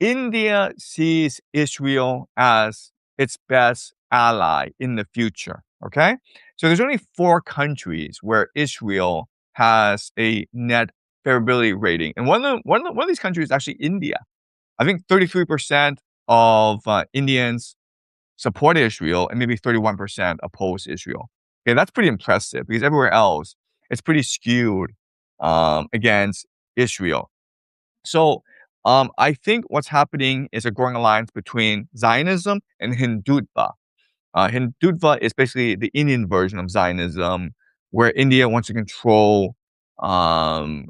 India sees Israel as its best ally in the future. Okay, so there's only 4 countries where Israel has a net favorability rating, and one of these countries is actually India. I think 33% of Indians support Israel, and maybe 31% oppose Israel. Okay, that's pretty impressive because everywhere else it's pretty skewed against Israel. So I think what's happening is a growing alliance between Zionism and Hindutva. Hindutva is basically the Indian version of Zionism, where India wants to control um,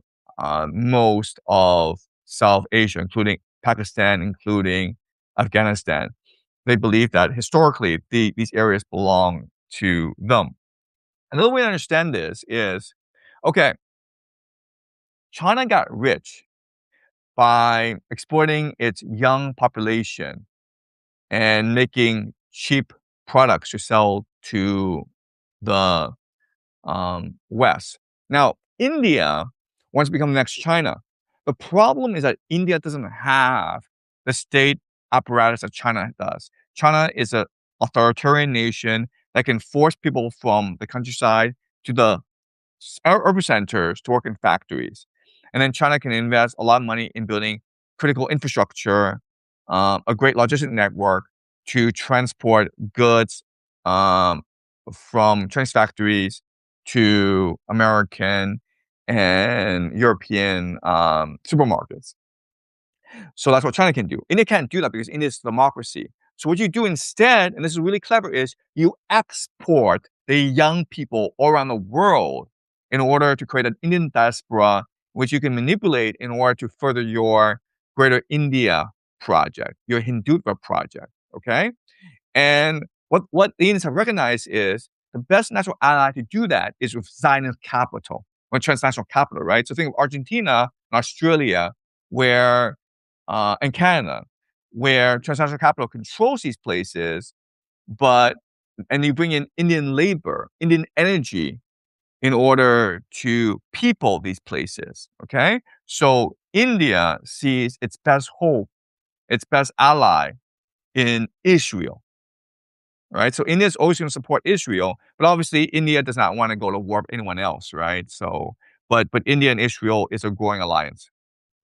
most of South Asia, including Pakistan, including Afghanistan. They believe that historically these areas belong to them. Another way to understand this is, okay, China got rich by exploiting its young population and making cheap products to sell to the West. Now, India wants to become the next China. The problem is that India doesn't have the state apparatus that China does. China is an authoritarian nation that can force people from the countryside to the urban centers to work in factories. And then China can invest a lot of money in building critical infrastructure, a great logistic network to transport goods um, from Chinese factories to American and European supermarkets. So that's what China can do. India can't do that because India is a democracy. So what you do instead, and this is really clever, is you export the young people all around the world in order to create an Indian diaspora, which you can manipulate in order to further your Greater India project, your Hindutva project. Okay, and what the Indians have recognized is the best natural ally to do that is with Zionist capital or transnational capital, right? So think of Argentina and Australia, where and Canada, where transnational capital controls these places, but and you bring in Indian labor, Indian energy in order to people these places. Okay, so India sees its best hope, its best ally in Israel. Right, so India is always going to support Israel, but obviously India does not want to go to war with anyone else, right? So, but India and Israel is a growing alliance.